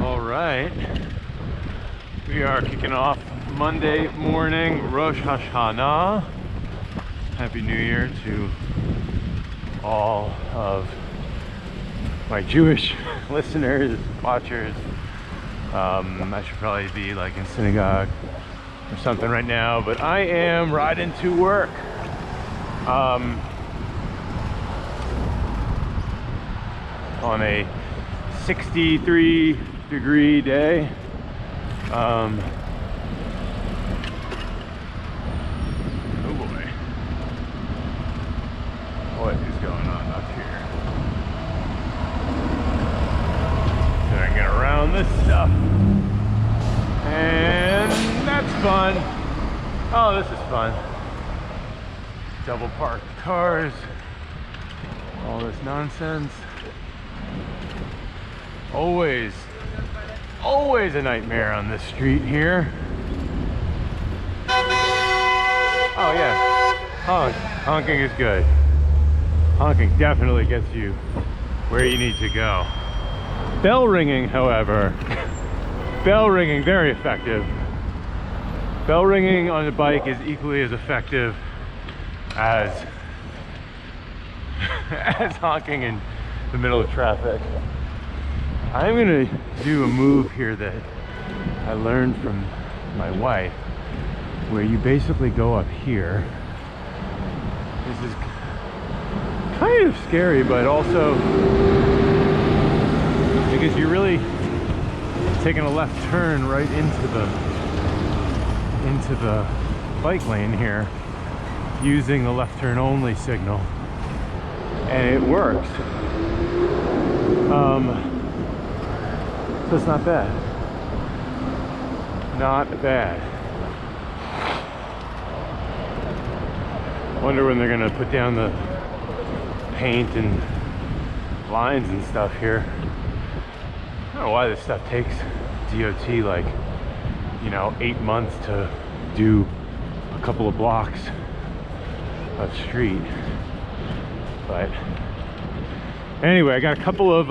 All right, we are kicking off Monday morning, Rosh Hashanah. Happy New Year to all of my Jewish listeners, watchers. I should probably be like in synagogue or something right now, but I am riding to work. On a 63-degree day. Oh boy. What is going on up here? Then I get around this stuff. And that's fun. Oh, this is fun. Double parked cars. All this nonsense. Always a nightmare on this street here. Oh yeah, honking is good. Honking definitely gets you where you need to go. Bell ringing, however, bell ringing, very effective. Bell ringing on a bike is equally as effective as honking in the middle of traffic. I'm gonna do a move here that I learned from my wife, where you basically go up here. This is kind of scary, but also because you're really taking a left turn right into the bike lane here, using the left turn only signal, and it works. So it's not bad. Not bad. Wonder when they're gonna put down the paint and lines and stuff here. I don't know why this stuff takes DOT like, 8 months to do a couple of blocks of street. But anyway, I got a couple of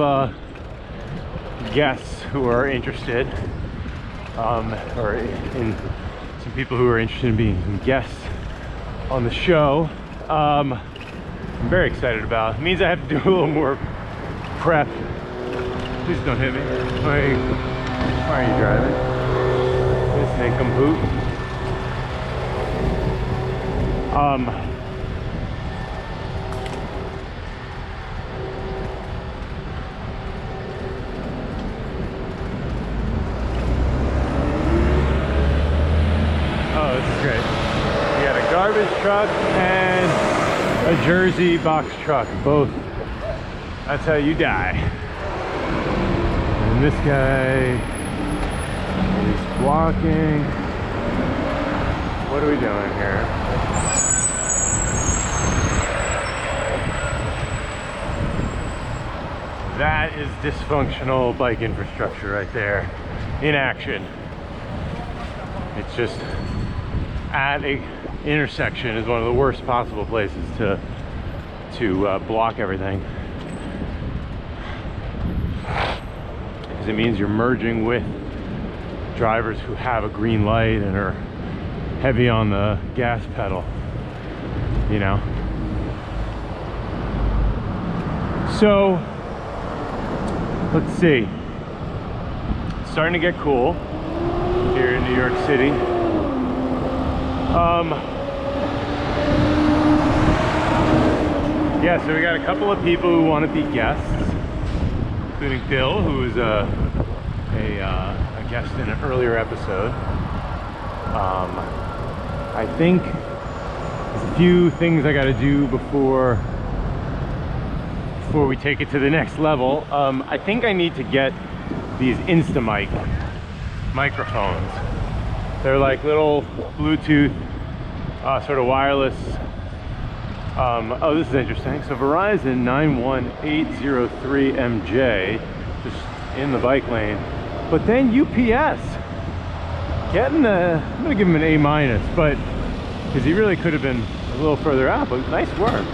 guests who are interested, or in some people who are interested in being guests on the show. I'm very excited about. It means I have to do a little more prep. Please don't hit me. Why are you driving? This nincompoop. Garbage truck and a Jersey box truck, both. That's how you die. And this guy is blocking. What are we doing here? That is dysfunctional bike infrastructure right there in action. It's just at a intersection is one of the worst possible places to block everything, because it means you're merging with drivers who have a green light and are heavy on the gas pedal, So let's see, it's starting to get cool here in New York City. Yeah, so we got a couple of people who want to be guests, including Bill, who is a guest in an earlier episode. I think there's a few things I got to do before we take it to the next level. I think I need to get these Instamic microphones. They're like little Bluetooth, sort of wireless. Oh, this is interesting. So Verizon 91803MJ, just in the bike lane. But then UPS, I'm gonna give him an A-, but because he really could have been a little further out, but nice work.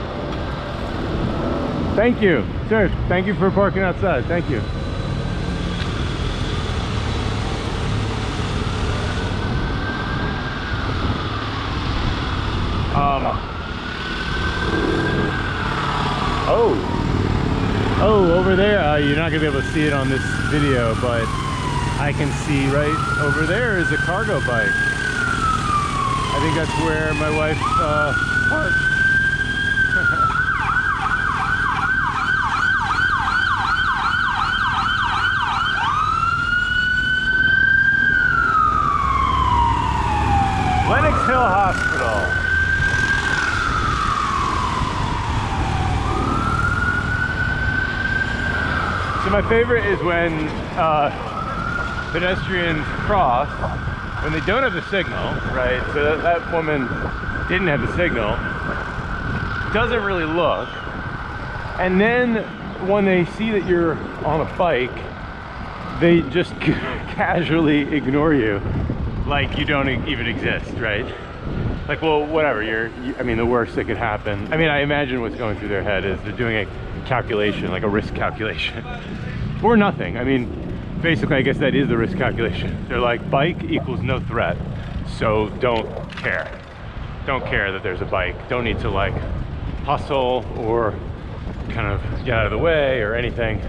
Thank you, sir. Thank you for parking outside. Thank you. Oh, over there, you're not gonna be able to see it on this video, but I can see right over there is a cargo bike. I think that's where my wife parked. Lenox Hill Hospital. So my favorite is when pedestrians cross when they don't have the signal, right? So that woman didn't have the signal, doesn't really look, and then when they see that you're on a bike, they just casually ignore you like you don't even exist, right? Like, well, whatever, I mean, the worst that could happen, I mean, I imagine what's going through their head is they're doing a calculation, like a risk calculation, or nothing. I mean, basically, I guess that is the risk calculation. They're like, bike equals no threat, so don't care that there's a bike. Don't need to like hustle or kind of get out of the way or anything,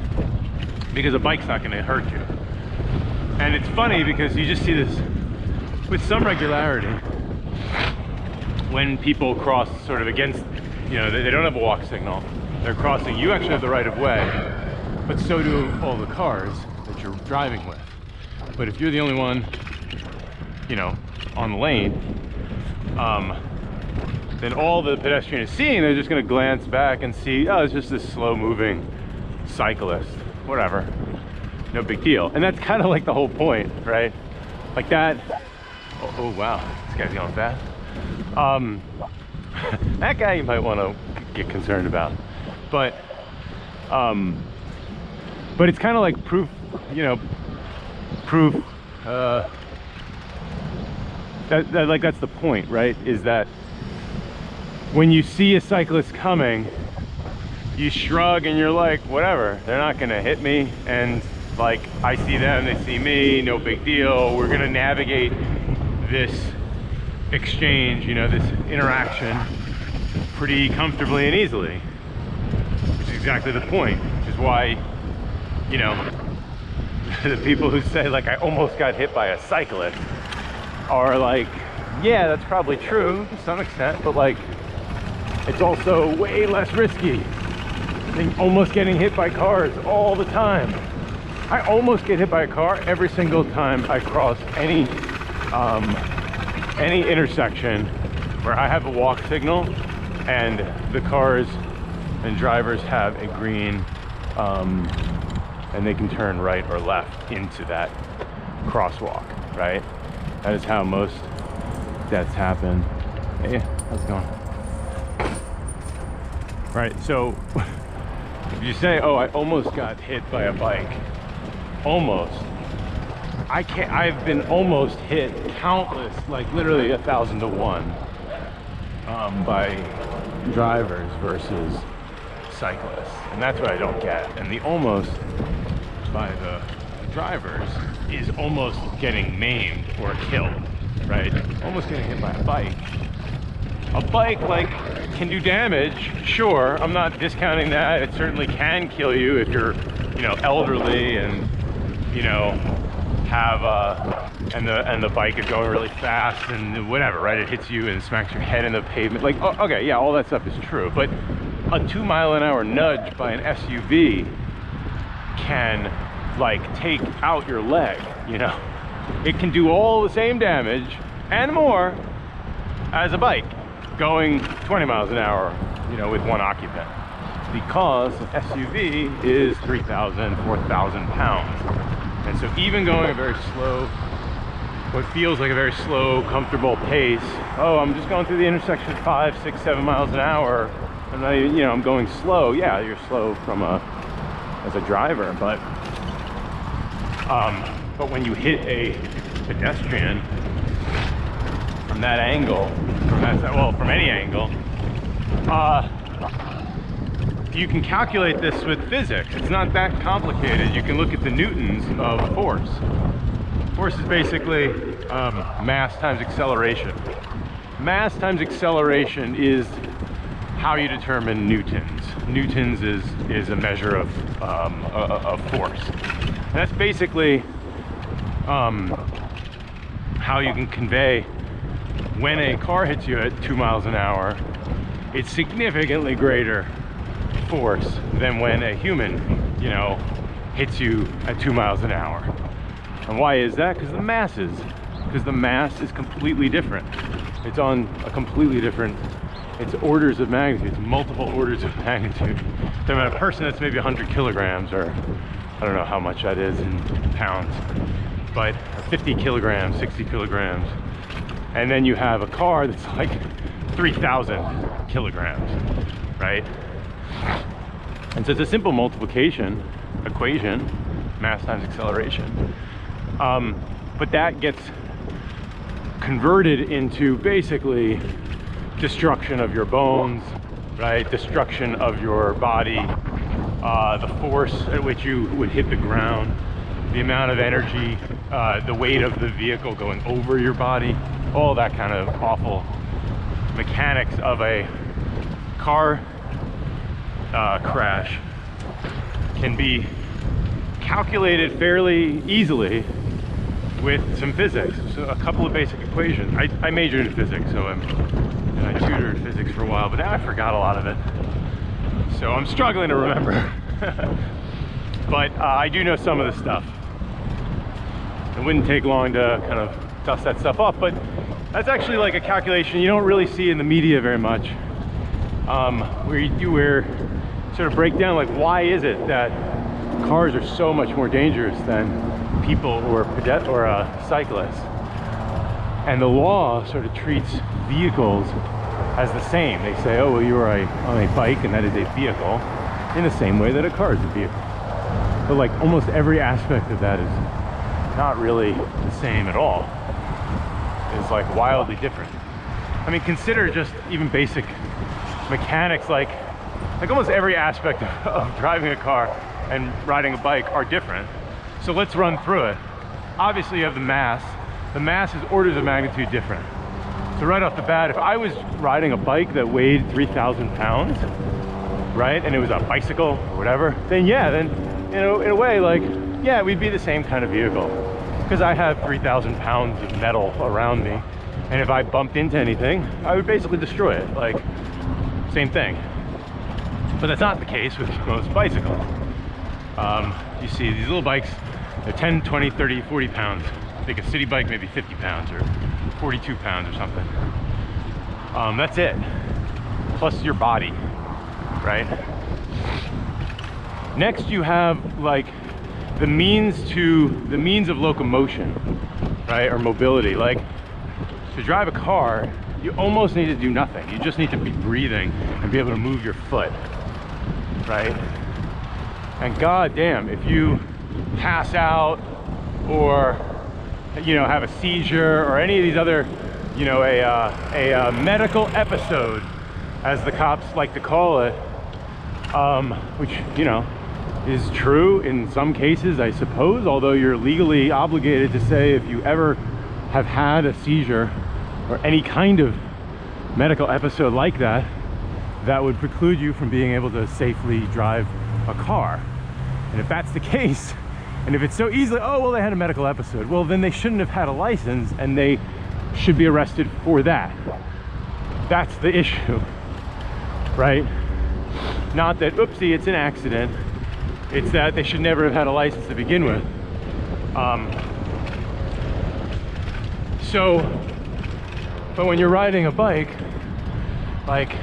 because a bike's not going to hurt you. And it's funny because you just see this with some regularity when people cross sort of against, you know, they don't have a walk signal, they're crossing, you actually have the right of way, but so do all the cars that you're driving with. But if you're the only one, you know, on the lane, then all the pedestrian is seeing, they're just going to glance back and see, oh, it's just this slow moving cyclist, whatever, no big deal. And that's kind of like the whole point, right? Like that. Oh wow, this guy's going fast. That guy you might want to get concerned about, but it's kind of like proof, you know, that like that's the point, right? Is that when you see a cyclist coming, you shrug and you're like, whatever, they're not gonna hit me, and like I see them, they see me, no big deal. We're gonna navigate this exchange, you know, this interaction pretty comfortably and easily, which is exactly the point, which is why, you know, the people who say like I almost got hit by a cyclist are like, yeah, that's probably true to some extent, but like it's also way less risky than almost getting hit by cars all the time. I almost get hit by a car every single time I cross any intersection where I have a walk signal and the cars and drivers have a green and they can turn right or left into that crosswalk, right? That is how most deaths happen. Hey, how's it going? Right, so if you say, oh, I almost got hit by a bike, almost, I've been almost hit countless, like literally 1,000 to 1 by drivers versus cyclists, and that's what I don't get. And the almost by the drivers is almost getting maimed or killed, right? Almost getting hit by a bike. A bike like can do damage, sure, I'm not discounting that. It certainly can kill you if you're, you know, elderly and, you know, have and the bike is going really fast and whatever, right? It hits you and smacks your head in the pavement. Like, oh, okay, yeah, all that stuff is true, but a 2-mile-an-hour nudge by an SUV can like take out your leg, you know? It can do all the same damage and more as a bike going 20 miles an hour, you know, with one occupant, because an SUV is 3,000, 4,000 pounds. And so even going a very slow, what feels like a very slow, comfortable pace, oh, I'm just going through the intersection at 5, 6, 7 miles an hour, I'm not even, you know, I'm going slow. Yeah, you're slow from as a driver, but when you hit a pedestrian from that angle, from any angle, you can calculate this with physics. It's not that complicated. You can look at the newtons of force. Force is basically mass times acceleration. Mass times acceleration is how you determine newtons. Newtons is a measure of force. And that's basically how you can convey when a car hits you at 2 miles an hour, it's significantly greater force than when a human, you know, hits you at 2 miles an hour. And why is that? Because the mass is completely different. It's on a completely different, it's orders of magnitude, it's multiple orders of magnitude. So about a person that's maybe 100 kilograms, or I don't know how much that is in pounds, but 50 kilograms, 60 kilograms. And then you have a car that's like 3,000 kilograms, right? And so it's a simple multiplication equation, mass times acceleration. But that gets converted into basically destruction of your bones, right? Destruction of your body, the force at which you would hit the ground, the amount of energy, the weight of the vehicle going over your body, all that kind of awful mechanics of a car crash can be calculated fairly easily with some physics. So a couple of basic equations. I majored in physics, so and I tutored physics for a while, but now I forgot a lot of it. So I'm struggling to remember. But I do know some of the stuff. It wouldn't take long to kind of dust that stuff off, but that's actually like a calculation you don't really see in the media very much, where sort of break down like why is it that cars are so much more dangerous than people or cyclists. And the law sort of treats vehicles as the same. They say, oh, well, you are on a bike and that is a vehicle, in the same way that a car is a vehicle. But like almost every aspect of that is not really the same at all. It's like wildly different. I mean, consider just even basic mechanics, like almost every aspect of driving a car and riding a bike are different. So let's run through it. Obviously you have the mass. The mass is orders of magnitude different. So right off the bat, if I was riding a bike that weighed 3,000 pounds, right, and it was a bicycle or whatever, then yeah, then, you know, in a way, like, yeah, we'd be the same kind of vehicle. Because I have 3,000 pounds of metal around me, and if I bumped into anything, I would basically destroy it. Like, same thing. But that's not the case with most bicycles. You see these little bikes, they're 10, 20, 30, 40 pounds. I think a city bike maybe 50 pounds or 42 pounds or something. That's it. Plus your body, right? Next you have like the means of locomotion, right? Or mobility. Like to drive a car, you almost need to do nothing. You just need to be breathing and be able to move your foot, right? And goddamn, if you pass out or, you know, have a seizure or any of these other, you know, a medical episode, as the cops like to call it, which, you know, is true in some cases, I suppose, although you're legally obligated to say if you ever have had a seizure or any kind of medical episode like that, that would preclude you from being able to safely drive a car. And if that's the case, and if it's so easily, oh, well, they had a medical episode, well, then they shouldn't have had a license and they should be arrested for that. That's the issue, right? Not that, oopsie, it's an accident. It's that they should never have had a license to begin with. But when you're riding a bike, like,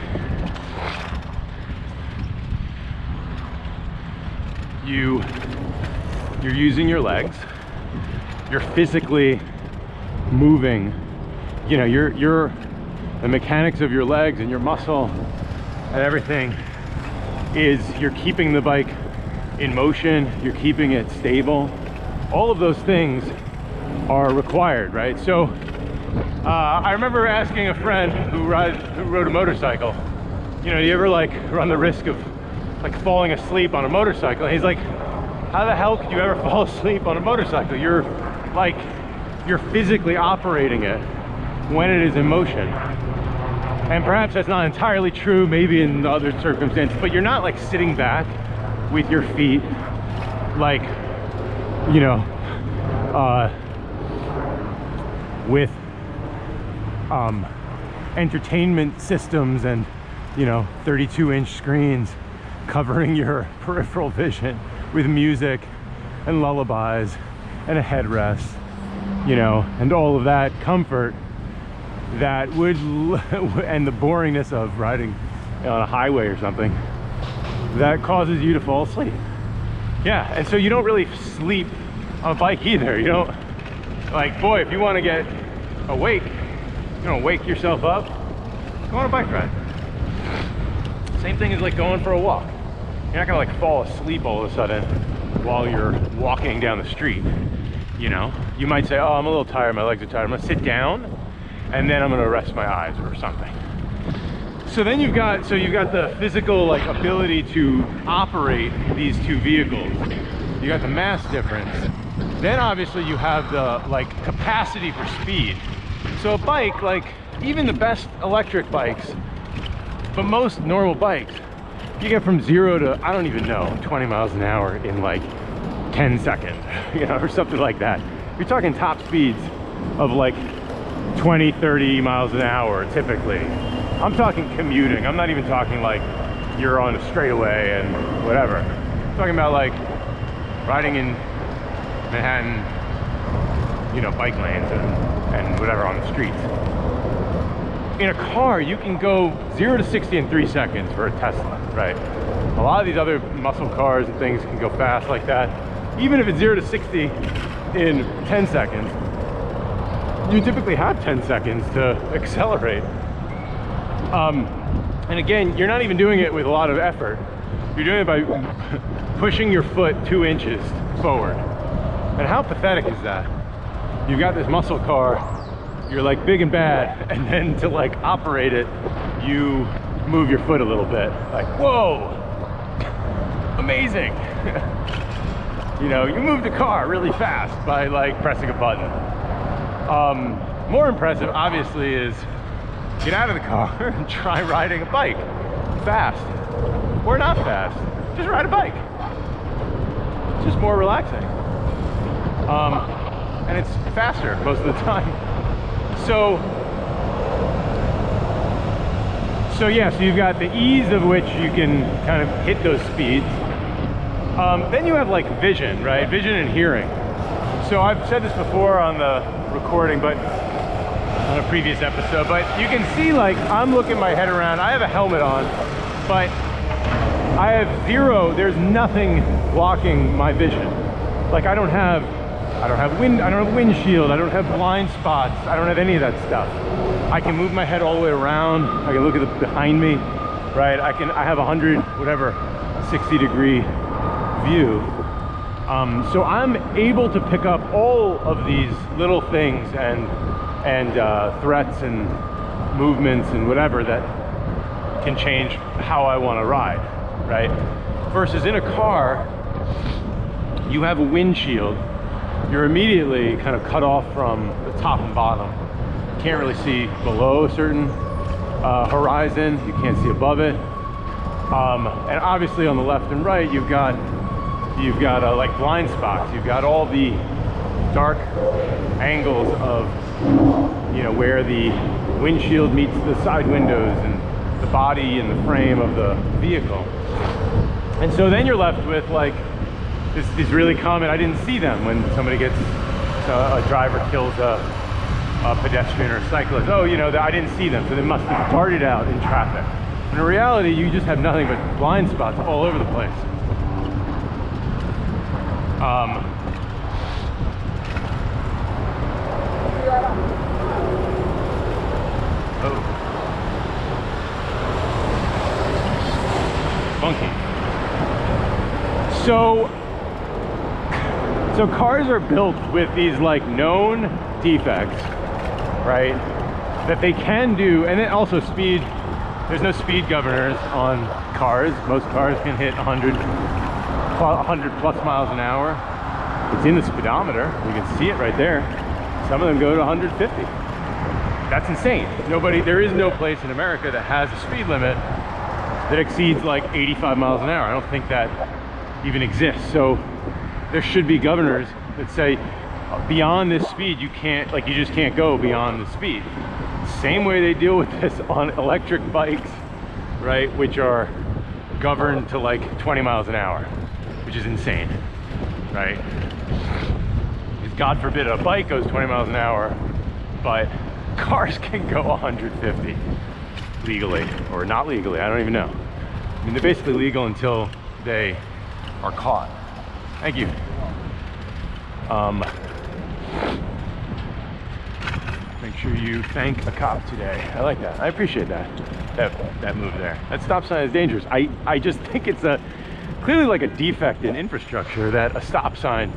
you're using your legs, you're physically moving, you know, the mechanics of your legs and your muscle and everything is you're keeping the bike in motion, you're keeping it stable. All of those things are required, right? So I remember asking a friend who rode a motorcycle, you know, do you ever like run the risk of like falling asleep on a motorcycle? And he's like, how the hell could you ever fall asleep on a motorcycle? You're physically operating it when it is in motion. And perhaps that's not entirely true, maybe in other circumstances, but you're not like sitting back with your feet like, you know, with entertainment systems and, you know, 32-inch screens covering your peripheral vision with music and lullabies and a headrest, you know, and all of that comfort that would and the boringness of riding on a highway or something that causes you to fall asleep. Yeah, and so you don't really sleep on a bike either. You don't, like, boy, if you want to get awake, you know, wake yourself up, go on a bike ride. Same thing as like going for a walk. You're not gonna like fall asleep all of a sudden while you're walking down the street. You know, you might say, oh, I'm a little tired, my legs are tired, I'm gonna sit down and then I'm gonna rest my eyes or something. So then you've got the physical like ability to operate these two vehicles. You got the mass difference. Then obviously you have the like capacity for speed. So a bike, like even the best electric bikes, but most normal bikes, you get from 0 to, I don't even know, 20 miles an hour in like 10 seconds, you know, or something like that. You're talking top speeds of like 20, 30 miles an hour typically. I'm talking commuting. I'm not even talking like you're on a straightaway and whatever. I'm talking about like riding in Manhattan, you know, bike lanes and whatever on the streets. In a car, you can go 0 to 60 in 3 seconds for a Tesla, right? A lot of these other muscle cars and things can go fast like that. Even if it's 0 to 60 in 10 seconds, you typically have 10 seconds to accelerate. And again, you're not even doing it with a lot of effort. You're doing it by pushing your foot 2 inches forward. And how pathetic is that? You've got this muscle car, you're like big and bad, and then to like operate it, you move your foot a little bit. Like, whoa, amazing. You know, you move the car really fast by like pressing a button. More impressive, obviously, is get out of the car and try riding a bike fast, or not fast, just ride a bike. It's just more relaxing. And it's faster most of the time. So yeah, so you've got the ease of which you can kind of hit those speeds. Then you have like vision, right? Vision and hearing. So I've said this before on the recording, but on a previous episode, but you can see like I'm looking my head around. I have a helmet on, but I have there's nothing blocking my vision. Like I don't have windshield, I don't have blind spots, I don't have any of that stuff. I can move my head all the way around, I can look at behind me, right? I have 60-degree view. So I'm able to pick up all of these little things and threats and movements and whatever that can change how I want to ride, right? Versus in a car, you have a windshield. You're immediately kind of cut off from the top and bottom. You can't really see below a certain horizon. You can't see above it. And obviously on the left and right, you've got like blind spots. You've got all the dark angles of, you know, where the windshield meets the side windows and the body and the frame of the vehicle. And so then you're left with like this really common, I didn't see them, when somebody gets, a driver kills a pedestrian or a cyclist. Oh, you know, I didn't see them, so they must have darted out in traffic. And in reality, you just have nothing but blind spots all over the place. Funky. So cars are built with these like known defects, right? That they can do, and then also speed. There's no speed governors on cars. Most cars can hit 100 plus miles an hour. It's in the speedometer. You can see it right there. Some of them go to 150. That's insane. There is no place in America that has a speed limit that exceeds like 85 miles an hour. I don't think that even exists. So there should be governors that say beyond this speed, you just can't go beyond the speed. Same way they deal with this on electric bikes, right? Which are governed to like 20 miles an hour, which is insane, right? Because God forbid a bike goes 20 miles an hour, but cars can go 150 legally, or not legally, I don't even know. I mean, they're basically legal until they are caught. Thank you. Make sure you thank a cop today. I like that. I appreciate that move there. That stop sign is dangerous. I just think it's clearly like a defect in infrastructure that a stop sign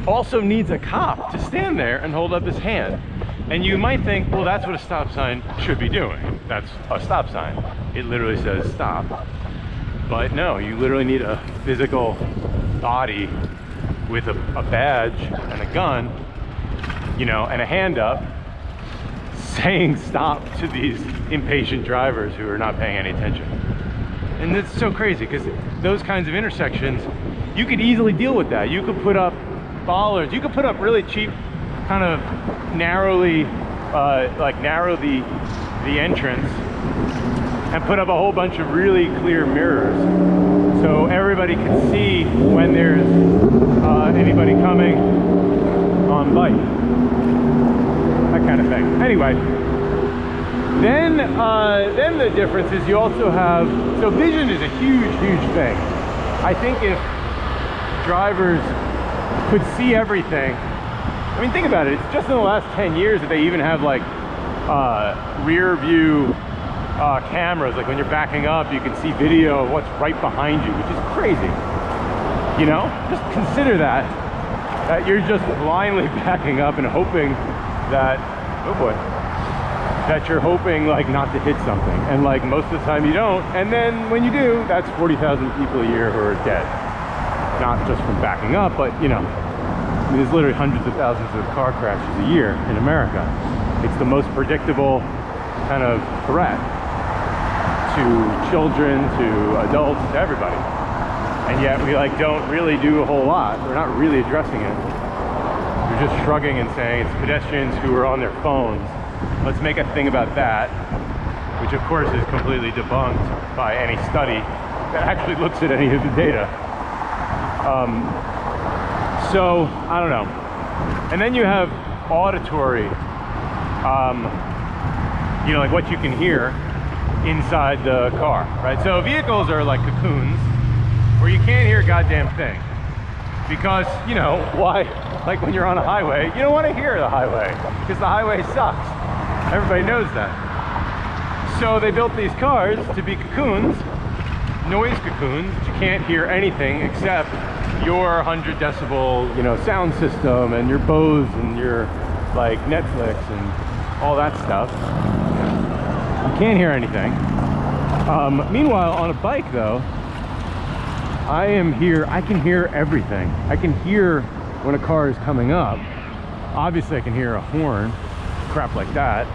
also needs a cop to stand there and hold up his hand. And you might think, well, that's what a stop sign should be doing. That's a stop sign. It literally says stop. But no, you literally need a physical body with a badge and a gun, you know, and a hand up saying stop to these impatient drivers who are not paying any attention. And it's so crazy because those kinds of intersections, you could easily deal with that. You could put up bollards, you could put up really cheap, kind of narrowly, narrow the entrance and put up a whole bunch of really clear mirrors so everybody can see when there's anybody coming on bike, that kind of thing. Anyway, then the difference is you also have, so vision is a huge thing. I think if drivers could see everything, I mean, think about it, it's just in the last 10 years that they even have like rear view cameras, like when you're backing up you can see video of what's right behind you, which is crazy. You know, just consider that you're just blindly backing up and hoping that, oh boy, that you're hoping like not to hit something, and like most of the time you don't, and then when you do, that's 40,000 people a year who are dead, not just from backing up, but you know, I mean, there's literally hundreds of thousands of car crashes a year in America. It's the most predictable kind of threat to children, to adults, to everybody. And yet we like don't really do a whole lot. We're not really addressing it. We're just shrugging and saying it's pedestrians who are on their phones. Let's make a thing about that, which of course is completely debunked by any study that actually looks at any of the data. So I don't know. And then you have auditory, you know, like what you can hear inside the car, right? So vehicles are like cocoons where you can't hear a goddamn thing because, you know, why? Like when you're on a highway, you don't want to hear the highway because the highway sucks. Everybody knows that. So they built these cars to be cocoons, noise cocoons. You can't hear anything except your 100 decibel, you know, sound system and your Bose and your like Netflix and all that stuff. You can't hear anything. Meanwhile, on a bike though, I can hear everything. I can hear when a car is coming up. Obviously I can hear a horn, crap like that.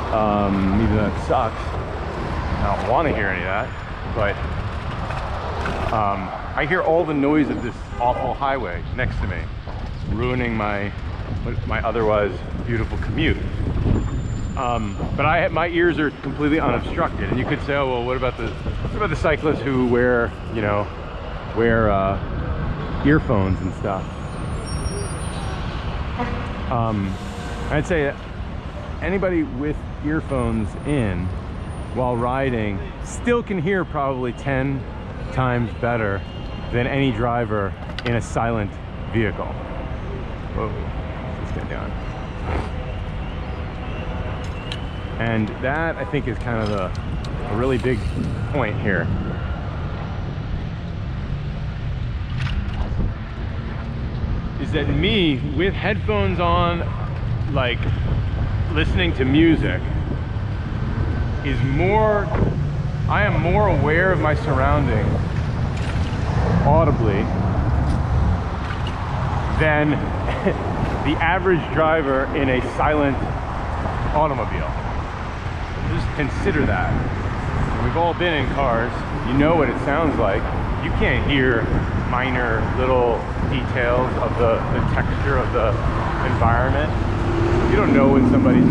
Even though that sucks. I don't want to hear any of that, but I hear all the noise of this awful highway next to me, ruining my otherwise beautiful commute. But my ears are completely unobstructed, and you could say, oh well, what about the cyclists who wear, you know, earphones and stuff? I'd say that anybody with earphones in while riding still can hear probably 10 times better than any driver in a silent vehicle. Whoa, let's get down. And that, I think, is kind of a really big point here. Is that me with headphones on, like listening to music, I am more aware of my surroundings audibly than the average driver in a silent automobile. Just consider that. We've all been in cars. You know what it sounds like. You can't hear minor little details of the texture of the environment. You don't know when somebody's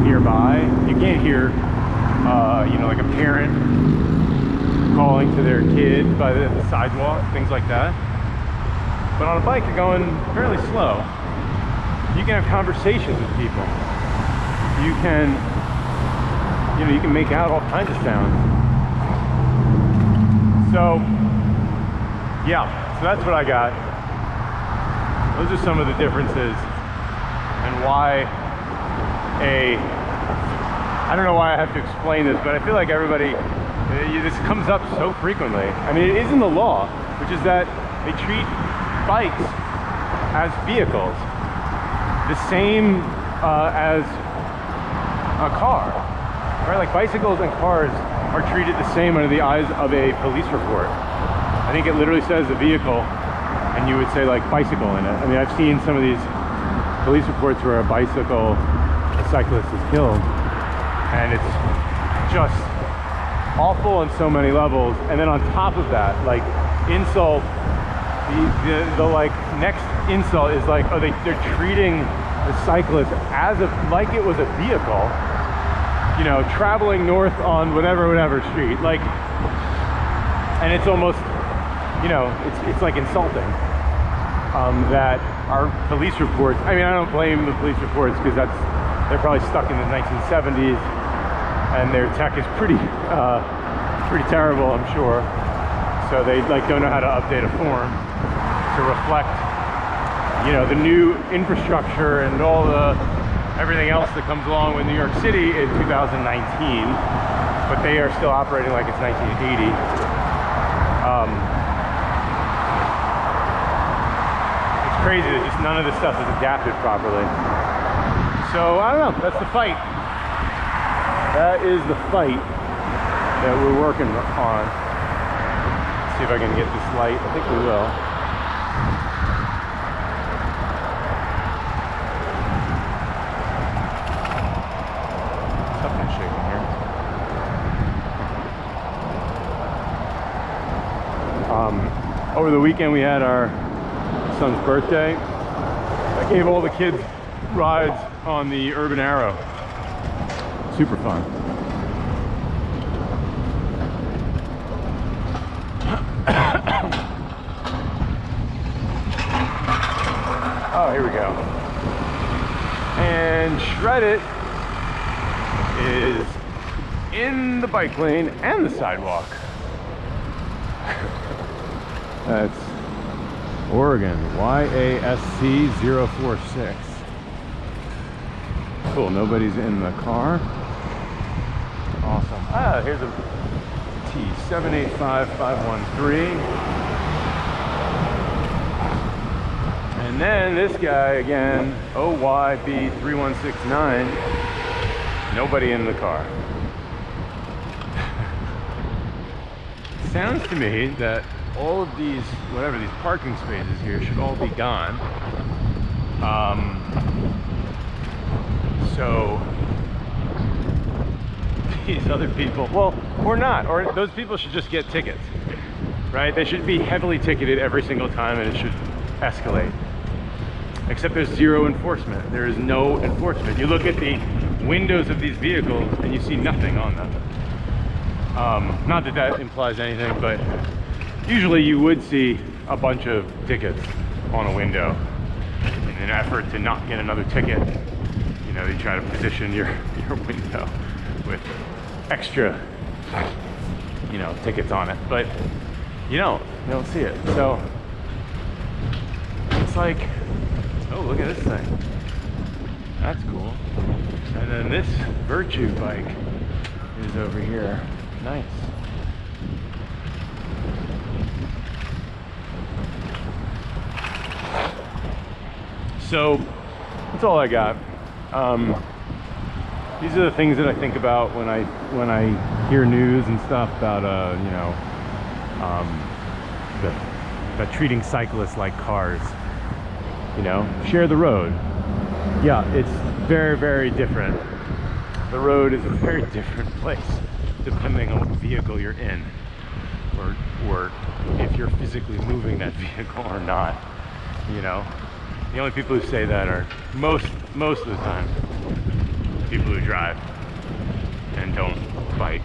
nearby. You can't hear, you know, like a parent calling to their kid by the sidewalk, things like that. But on a bike, you're going fairly slow. You can have conversations with people. You can, you know, you can make out all kinds of sounds. So, yeah, so that's what I got. Those are some of the differences and why I don't know why I have to explain this, but I feel like everybody, this comes up so frequently. I mean, it is in the law, which is that they treat bikes as vehicles, the same as a car, right? Like bicycles and cars are treated the same under the eyes of a police report. I think it literally says a vehicle, and you would say like bicycle in it. I mean, I've seen some of these police reports where a cyclist is killed, and it's just awful on so many levels. And then on top of that, like insult, the like next insult is like, oh, they're treating the cyclist as like it was a vehicle, you know, traveling north on whatever street, like, and it's almost, you know, it's like insulting that our police reports, I mean, I don't blame the police reports, because they're probably stuck in the 1970s and their tech is pretty terrible, I'm sure. So they like don't know how to update a form to reflect, you know, the new infrastructure and all everything else that comes along with New York City in 2019, but they are still operating like it's 1980. It's crazy that just none of this stuff is adapted properly. So I don't know, that's the fight. That is the fight that we're working on. Let's see if I can get this light. I think we will. Something's shaking here. Over the weekend we had our son's birthday. I gave all the kids rides on the Urban Arrow. Super fun. Oh, here we go. And Shred It is in the bike lane and the sidewalk. That's Oregon, YASC 046. Cool, nobody's in the car. Awesome. Ah, here's a T785513. And then this guy again, OYB3169. Nobody in the car. Sounds to me that all of these, whatever these parking spaces here, should all be gone. So these other people, well, or not, or those people should just get tickets, right? They should be heavily ticketed every single time, and it should escalate. Except there's zero enforcement. There is no enforcement. You look at the windows of these vehicles and you see nothing on them. Not that that implies anything, but usually you would see a bunch of tickets on a window in an effort to not get another ticket. You know, you try to position your window with extra, you know, tickets on it, but you don't see it. So it's like, oh, look at this thing. That's cool. And then this Virtue bike is over here. Nice. So that's all I got. These are the things that I think about when I hear news and stuff about you know, the treating cyclists like cars. You know, share the road. Yeah, it's very, very different the road is a very different place depending on what vehicle you're in, or if you're physically moving that vehicle or not. You know, the only people who say that are most of the time people who drive and don't bike.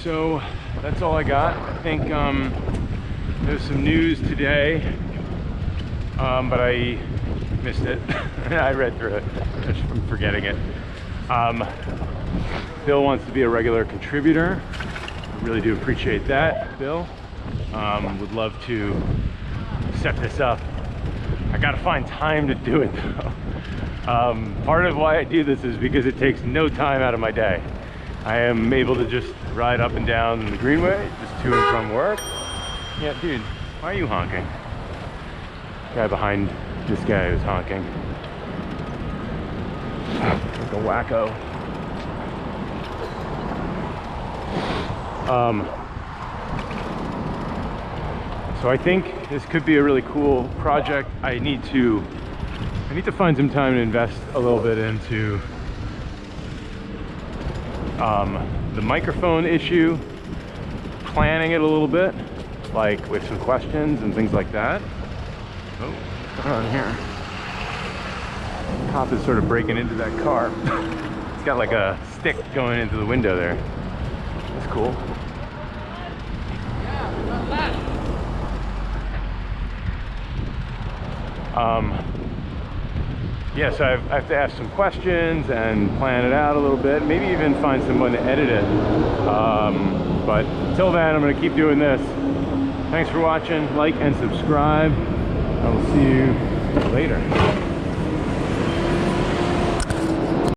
So that's all I got. I think there's some news today, but I missed it. I read through it just from forgetting it. Bill wants to be a regular contributor. I really do appreciate that, Bill. Would love to set this up. I gotta find time to do it though. Part of why I do this is because it takes no time out of my day. I am able to just ride up and down the Greenway, just to and from work. Yeah, dude, why are you honking? Guy behind this guy who's honking. Like a wacko. So I think this could be a really cool project. I need to find some time to invest a little bit into the microphone issue, planning it a little bit, like with some questions and things like that. Oh, what's going on here? The cop is sort of breaking into that car. It's got like a stick going into the window there. That's cool. Yeah, so I have to ask some questions and plan it out a little bit, maybe even find someone to edit it. But until then, I'm going to keep doing this. Thanks for watching. Like and subscribe. I will see you later.